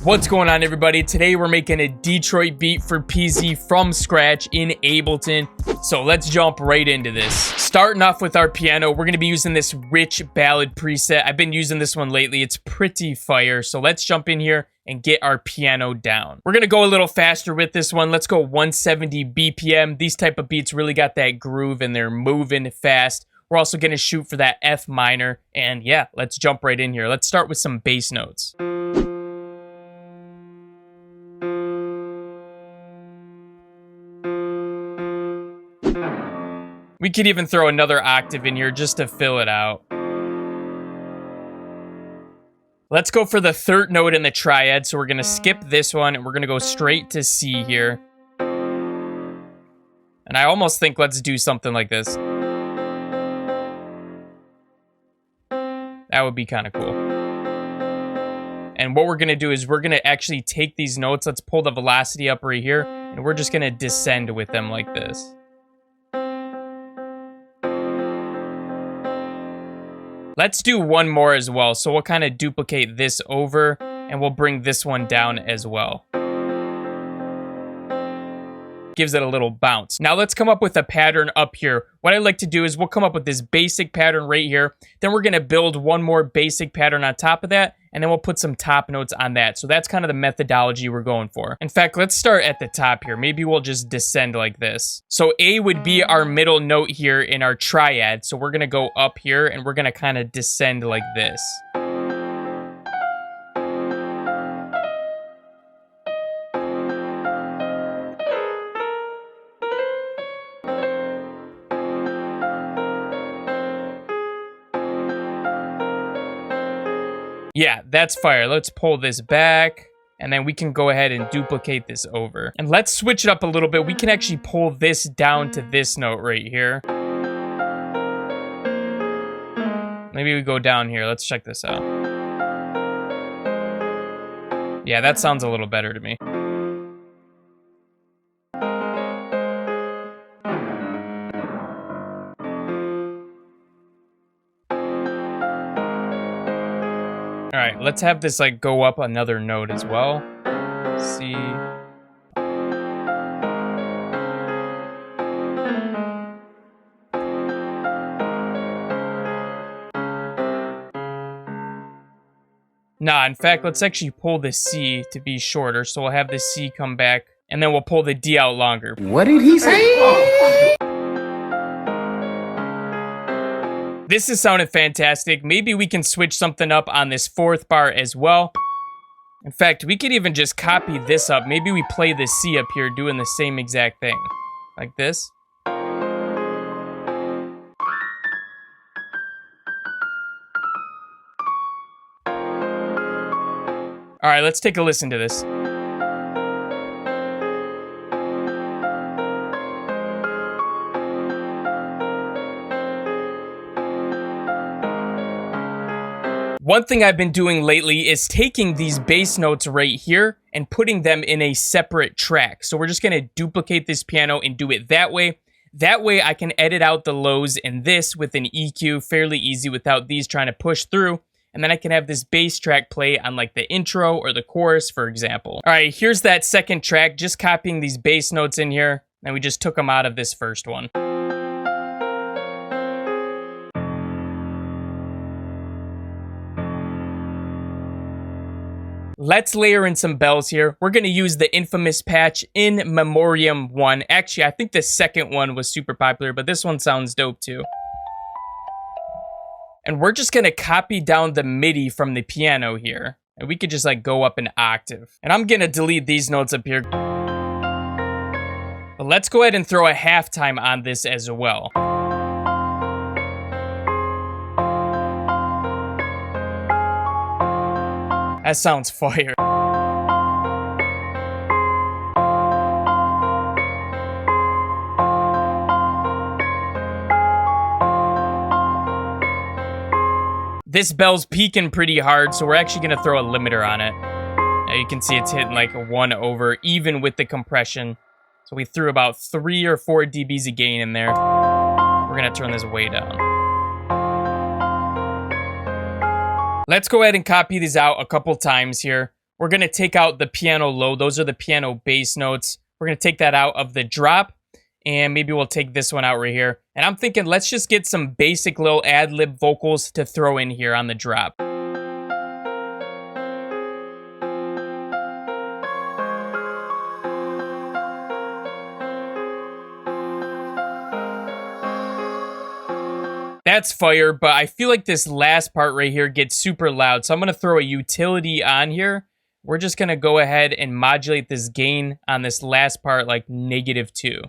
What's going on, everybody? Today we're making a Detroit beat for Peezy from scratch in Ableton. So let's jump right into this. Starting off with our piano, we're going to be using this rich ballad preset. I've been using this one lately. It's pretty fire. So let's jump in here and get our piano down. We're going to go a little faster with this one. Let's go 170 BPM. These type of beats really got that groove and they're moving fast. We're also going to shoot for that F minor. And yeah, let's jump right in here. Let's start with some bass notes. We could even throw another octave in here just to fill it out. Let's go for the third note in the triad. So we're going to skip this one and we're going to go straight to C here. And I almost think let's do something like this. That would be kind of cool. And what we're going to do is we're going to actually take these notes. Let's pull the velocity up right here. And we're just going to descend with them like this. Let's do one more as well. So we'll kind of duplicate this over and we'll bring this one down as well. Gives it a little bounce. Now let's come up with a pattern up here. What I like to do is we'll come up with this basic pattern right here. Then we're going to build one more basic pattern on top of that. And then we'll put some top notes on that. So that's kind of the methodology we're going for. In fact, let's start at the top here. Maybe we'll just descend like this. So A would be our middle note here in our triad. So we're going to go up here and we're going to kind of descend like this. Yeah, that's fire. Let's pull this back, and then we can go ahead and duplicate this over. And let's switch it up a little bit. We can actually pull this down to this note right here. Maybe we go down here. Let's check this out. Yeah, that sounds a little better to me. All right, let's have this like go up another note as well. C. Nah, in fact, let's actually pull the C to be shorter. So we'll have the C come back and then we'll pull the D out longer. What did he say? This is sounding fantastic. Maybe we can switch something up on this fourth bar as well. In fact, we could even just copy this up. Maybe we play the C up here doing the same exact thing. Like this. All right, let's take a listen to this. One thing I've been doing lately is taking these bass notes right here and putting them in a separate track. So we're just going to duplicate this piano and do it that way. That way I can edit out the lows in this with an EQ fairly easy without these trying to push through. And then I can have this bass track play on like the intro or the chorus, for example. All right, here's that second track, just copying these bass notes in here. And we just took them out of this first one. Let's layer in some bells here. We're going to use the infamous patch In Memoriam 1. Actually, I think the second one was super popular, but this one sounds dope too. And we're just going to copy down the MIDI from the piano here. And we could just like go up an octave. And I'm going to delete these notes up here. But let's go ahead and throw a halftime on this as well. That sounds fire. This bell's peaking pretty hard, so we're actually going to throw a limiter on it. Now you can see it's hitting like a 1 over, even with the compression. So we threw about 3 or 4 dBs of gain in there. We're going to turn this way down. Let's go ahead and copy these out a couple times here. we're going to take out the piano low. Those are the piano bass notes. We're going to take that out of the drop. And maybe we'll take this one out right here. And I'm thinking, let's just get some basic little ad-lib vocals to throw in here on the drop. That's fire, but I feel like this last part right here gets super loud. So I'm going to throw a utility on here. We're just going to go ahead and modulate this gain on this last part like -2.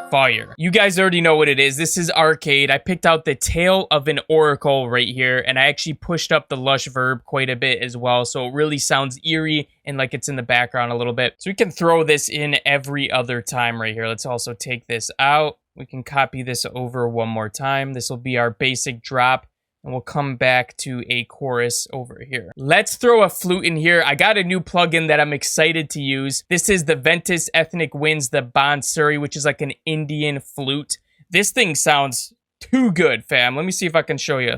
Fire. You guys already know what it is. This is arcade. I picked out the tail of an oracle right here, and I actually pushed up the lush verb quite a bit as well, so it really sounds eerie and like it's in the background a little bit. So we can throw this in every other time right here. Let's also take this out. We can copy this over one more time. This will be our basic drop. And we'll come back to a chorus over here. Let's throw a flute in here. I got a new plugin that I'm excited to use. This is the Ventus Ethnic Winds, the Bansuri, which is like an Indian flute. This thing sounds too good, fam. Let me see if I can show you.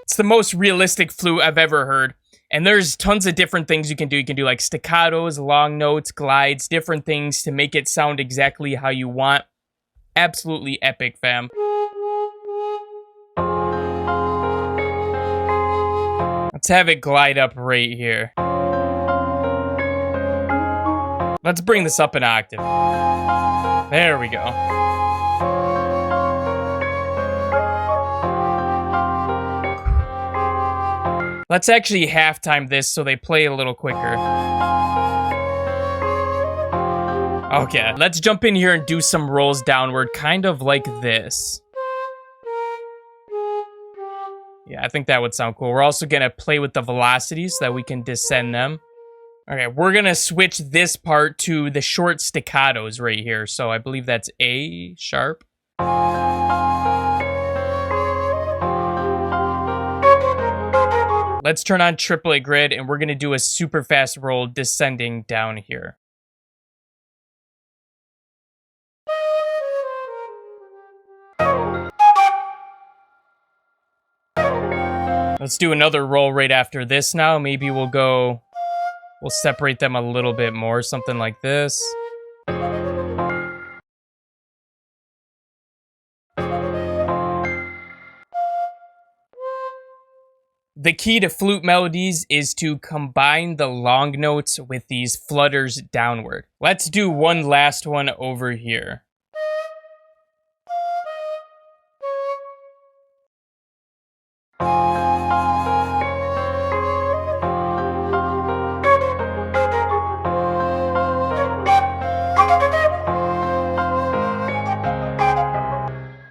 It's the most realistic flute I've ever heard. And there's tons of different things you can do. You can do like staccatos, long notes, glides, different things to make it sound exactly how you want. Absolutely epic, fam. Let's have it glide up right here. Let's bring this up an octave. There we go. Let's actually halftime this so they play a little quicker. Okay, let's jump in here and do some rolls downward, kind of like this. Yeah, I think that would sound cool. We're also going to play with the velocities so that we can descend them. Okay, we're going to switch this part to the short staccatos right here. So I believe that's A sharp. Let's turn on triplet grid, and we're going to do a super fast roll descending down here. Let's do another roll right after this now. Maybe we'll separate them a little bit more, something like this. The key to flute melodies is to combine the long notes with these flutters downward. Let's do one last one over here.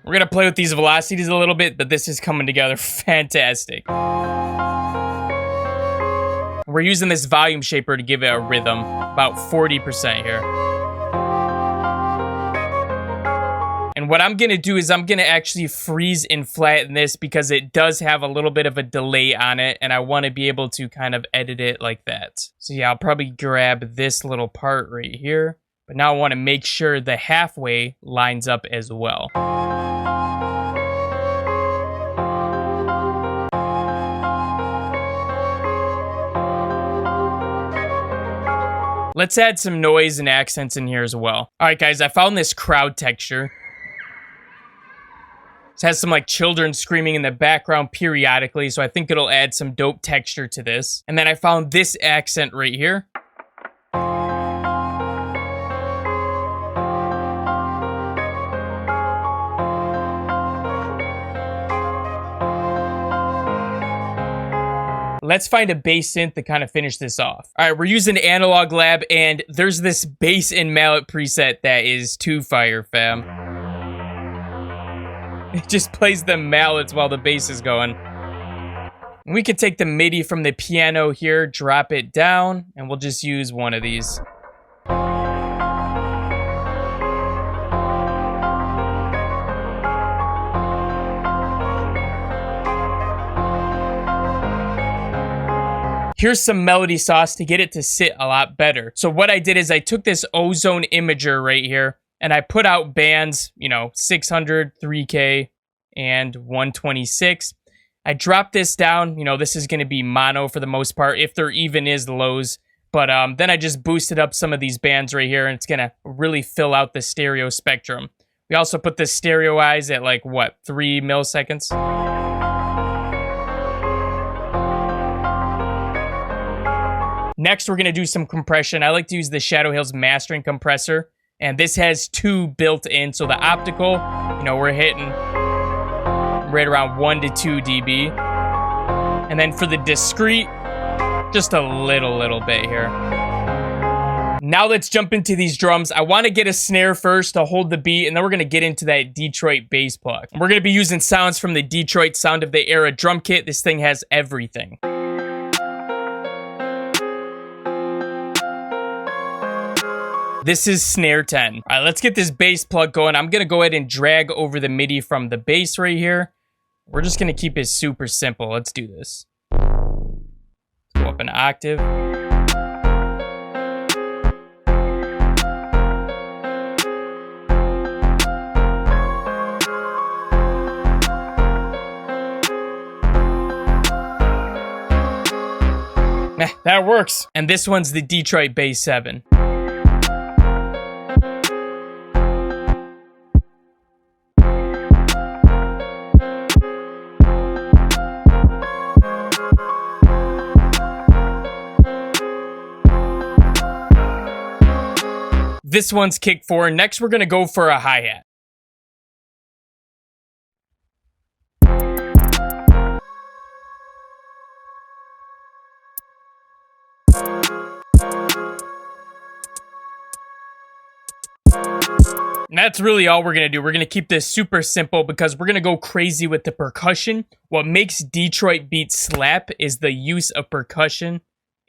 We're going to play with these velocities a little bit, but this is coming together fantastic. We're using this volume shaper to give it a rhythm, about 40% here. And what I'm going to do is I'm going to actually freeze and flatten this because it does have a little bit of a delay on it, and I want to be able to kind of edit it like that. So yeah, I'll probably grab this little part right here, but now I want to make sure the halfway lines up as well. Let's add some noise and accents in here as well. All right, guys, I found this crowd texture. It has some like children screaming in the background periodically, so I think it'll add some dope texture to this. And then I found this accent right here. Let's find a bass synth to kind of finish this off. All right, we're using Analog Lab, and there's this bass and mallet preset that is too fire, fam. It just plays the mallets while the bass is going. We could take the MIDI from the piano here, drop it down, and we'll just use one of these. Here's some melody sauce to get it to sit a lot better. So what I did is I took this ozone imager right here and I put out bands, you know, 600, 3K, and 126. I dropped this down. You know, this is going to be mono for the most part, if there even is lows. But then I just boosted up some of these bands right here, and it's going to really fill out the stereo spectrum. We also put the stereo eyes at like, what, 3 milliseconds? Next, we're going to do some compression. I like to use the Shadow Hills mastering compressor, and this has 2 built in. So the optical, you know, we're hitting right around 1 to 2 dB. And then for the discrete, just a little bit here. Now let's jump into these drums. I want to get a snare first to hold the beat, and then we're going to get into that Detroit bass pluck. We're going to be using sounds from the Detroit Sound of the Era drum kit. This thing has everything. This is snare 10. All right, let's get this bass plug going. I'm going to go ahead and drag over the MIDI from the bass right here. We're just going to keep it super simple. Let's do this. Go up an octave. That works. And this one's the Detroit Bass 7. This one's kick 4. Next, we're going to go for a hi-hat. And that's really all we're going to do. We're going to keep this super simple because we're going to go crazy with the percussion. What makes Detroit beats slap is the use of percussion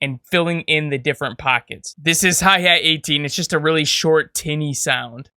and filling in the different pockets. This is hi-hat 18. It's just a really short, tinny sound.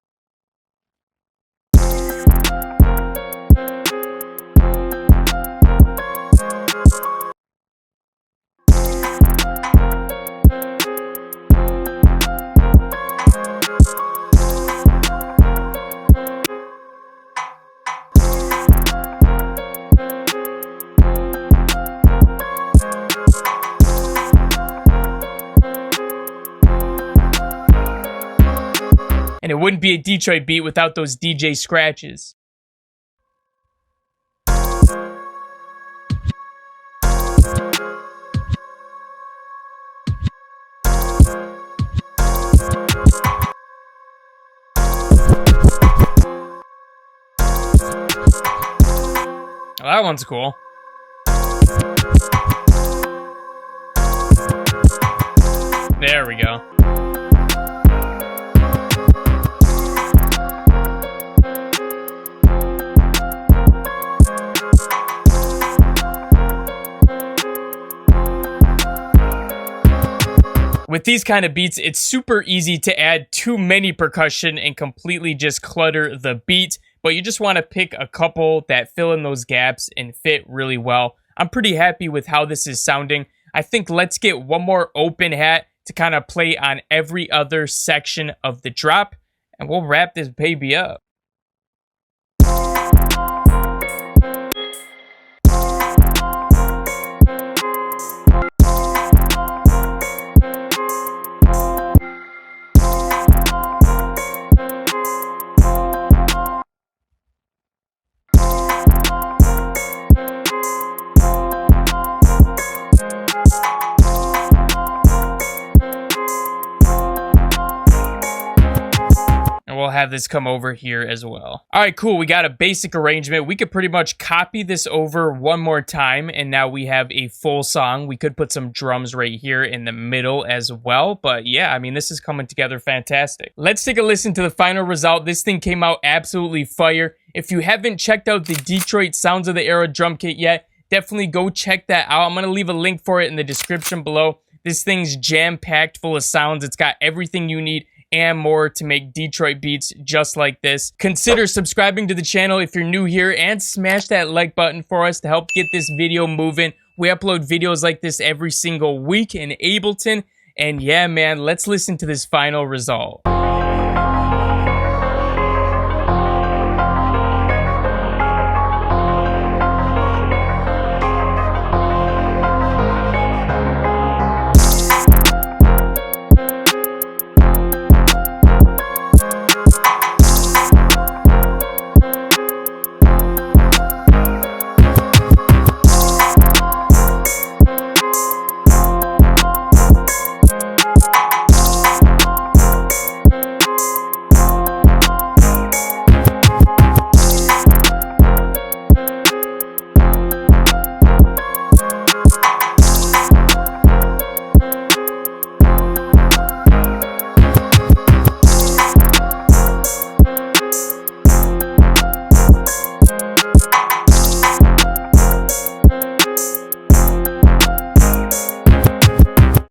And it wouldn't be a Detroit beat without those DJ scratches. Well, that one's cool. There we go. With these kind of beats, it's super easy to add too many percussion and completely just clutter the beat, but you just want to pick a couple that fill in those gaps and fit really well. I'm pretty happy with how this is sounding. I think let's get one more open hat to kind of play on every other section of the drop, and we'll wrap this baby up. We'll have this come over here as well. All right, cool. We got a basic arrangement. We could pretty much copy this over one more time, and now we have a full song. We could put some drums right here in the middle as well, but yeah, I mean, this is coming together fantastic. Let's take a listen to the final result. This thing came out absolutely fire. If you haven't checked out the Detroit Sounds of the Era drum kit yet, definitely go check that out. I'm going to leave a link for it in the description below. This thing's jam-packed full of sounds. It's got everything you need and more to make Detroit beats just like this. Consider subscribing to the channel if you're new here, and smash that like button for us to help get this video moving. We upload videos like this every single week in Ableton, and yeah, man, let's listen to this final result.